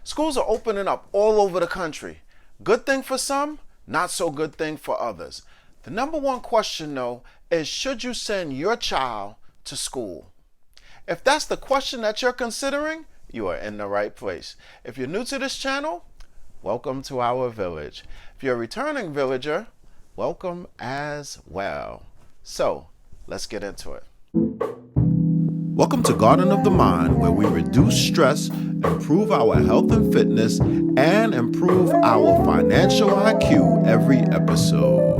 Schools are opening up all over the country. Good thing for some, not so good thing for others. The number one question though is, should you send your child to school? If that's the question that you're considering, you are in the right place. If you're new to this channel, welcome to our village. If you're a returning villager, welcome as well. So, let's get into it. Welcome to Garden of the Mind, where we reduce stress, improve our health and fitness, and improve our financial IQ every episode.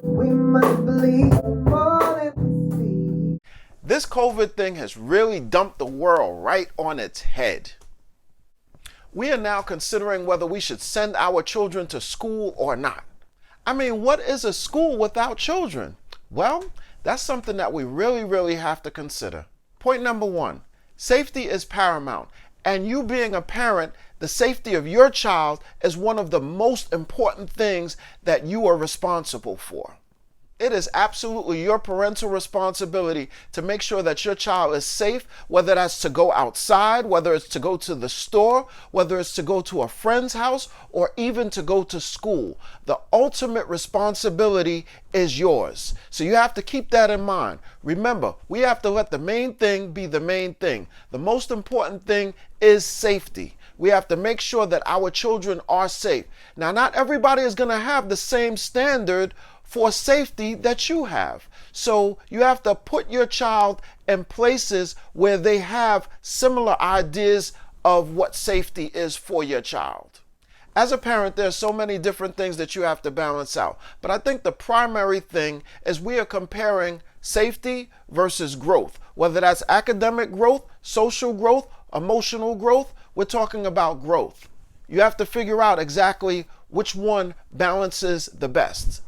We must believe more than we see. This COVID thing has really dumped the world right on its head. We are now considering whether we should send our children to school or not. I mean, what is a school without children? Well, that's something that we really have to consider. Point number one, safety is paramount. And you being a parent, the safety of your child is one of the most important things that you are responsible for. It is absolutely your parental responsibility to make sure that your child is safe, whether that's to go outside, whether it's to go to the store, whether it's to go to a friend's house, or even to go to school. The ultimate responsibility is yours. So you have to keep that in mind. Remember, we have to let the main thing be the main thing. The most important thing is safety. We have to make sure that our children are safe. Now, not everybody is going to have the same standard for safety that you have. So you have to put your child in places where they have similar ideas of what safety is for your child. As a parent, there are so many different things that you have to balance out. But I think the primary thing is we are comparing safety versus growth. Whether that's academic growth, social growth, emotional growth, we're talking about growth. You have to figure out exactly which one balances the best.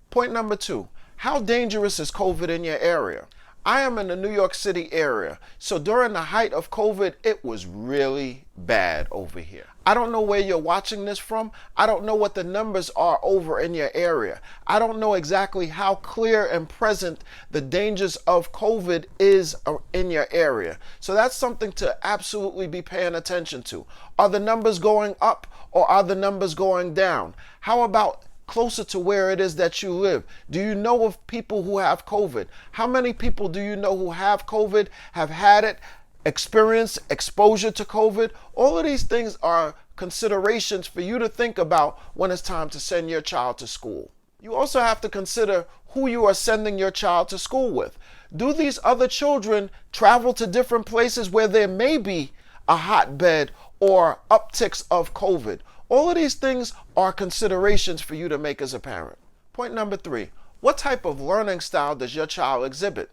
Point number two, how dangerous is COVID in your area? I am in the New York City area, so during the height of COVID, it was really bad over here. I don't know where you're watching this from. I don't know what the numbers are over in your area. I don't know exactly how clear and present the dangers of COVID is in your area. So that's something to absolutely be paying attention to. Are the numbers going up or are the numbers going down? How about closer to where it is that you live? Do you know of people who have COVID? How many people do you know who have COVID, have had it, experienced exposure to COVID? All of these things are considerations for you to think about when it's time to send your child to school. You also have to consider who you are sending your child to school with. Do these other children travel to different places where there may be a hotbed or upticks of COVID? All of these things are considerations for you to make as a parent. Point number three, what type of learning style does your child exhibit?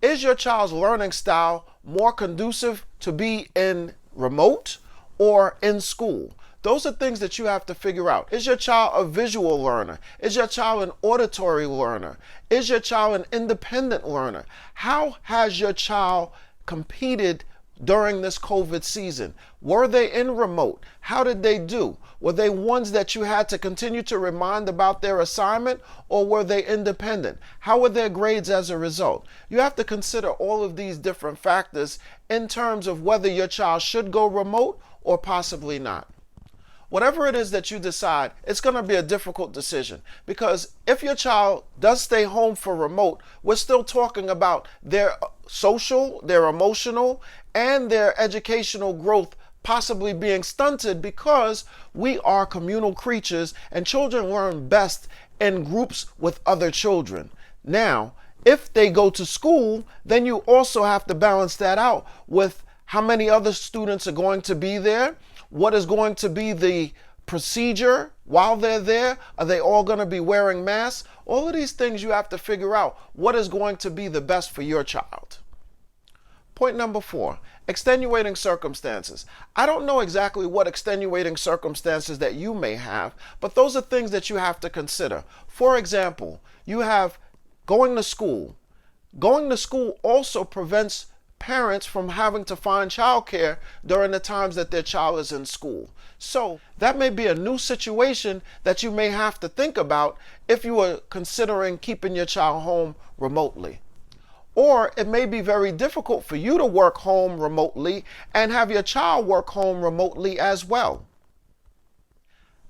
Is your child's learning style more conducive to be in remote or in school? Those are things that you have to figure out. Is your child a visual learner? Is your child an auditory learner? Is your child an independent learner? How has your child competed during this COVID season? Were they in remote? How did they do? Were they ones that you had to continue to remind about their assignment, or were they independent? How were their grades as a result? You have to consider all of these different factors in terms of whether your child should go remote or possibly not. Whatever it is that you decide, it's going to be a difficult decision, because if your child does stay home for remote, we're still talking about their social, their emotional, and their educational growth possibly being stunted, because we are communal creatures and children learn best in groups with other children. Now, if they go to school, then you also have to balance that out with how many other students are going to be there. What is going to be the procedure while they're there? Are they all going to be wearing masks? All of these things you have to figure out what is going to be the best for your child. Point number four, extenuating circumstances. I don't know exactly what extenuating circumstances that you may have, but those are things that you have to consider. For example, you have going to school. Going to school also prevents parents from having to find childcare during the times that their child is in school. So that may be a new situation that you may have to think about if you are considering keeping your child home remotely. Or it may be very difficult for you to work home remotely and have your child work home remotely as well.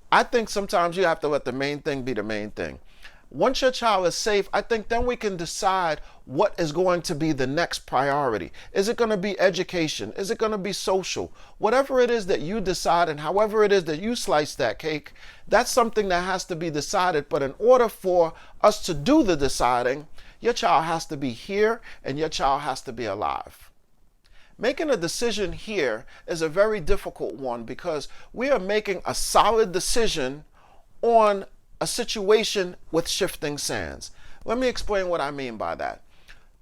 I think sometimes you have to let the main thing be the main thing. Once your child is safe, I think then we can decide what is going to be the next priority. Is it going to be education? Is it going to be social? Whatever it is that you decide and however it is that you slice that cake, that's something that has to be decided. But in order for us to do the deciding, your child has to be here and your child has to be alive. Making a decision here is a very difficult one because we are making a solid decision on a situation with shifting sands. Let me explain what I mean by that.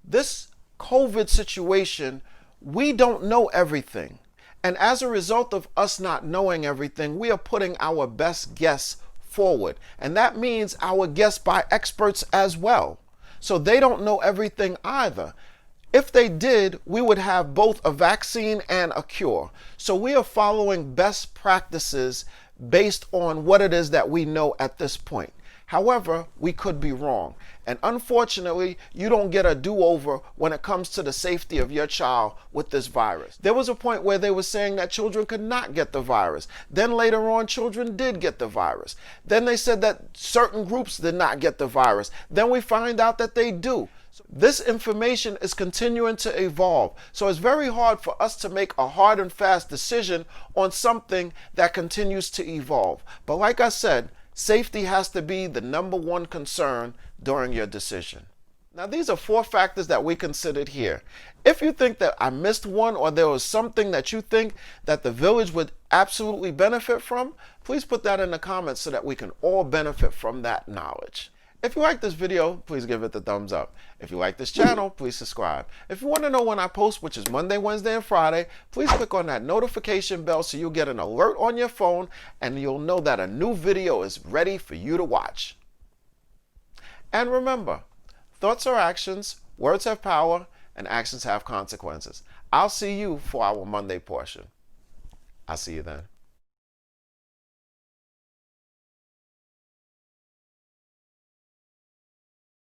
This COVID situation, we don't know everything. And as a result of us not knowing everything, we are putting our best guess forward. And that means our guess by experts as well. So they don't know everything either. If they did, we would have both a vaccine and a cure. So we are following best practices based on what it is that we know at this point. However, we could be wrong. And unfortunately, you don't get a do-over when it comes to the safety of your child with this virus. There was a point where they were saying that children could not get the virus. Then later on, children did get the virus. Then they said that certain groups did not get the virus. Then we find out that they do. This information is continuing to evolve. So it's very hard for us to make a hard and fast decision on something that continues to evolve. But like I said, safety has to be the number one concern during your decision. Now, these are 4 factors that we considered here. If you think that I missed one or there was something that you think that the village would absolutely benefit from, please put that in the comments so that we can all benefit from that knowledge. If you like this video, please give it the thumbs up. If you like this channel, please subscribe. If you want to know when I post, which is Monday, Wednesday, and Friday, please click on that notification bell so you'll get an alert on your phone and you'll know that a new video is ready for you to watch. And remember, thoughts are actions, words have power, and actions have consequences. I'll see you for our Monday portion. I'll see you then.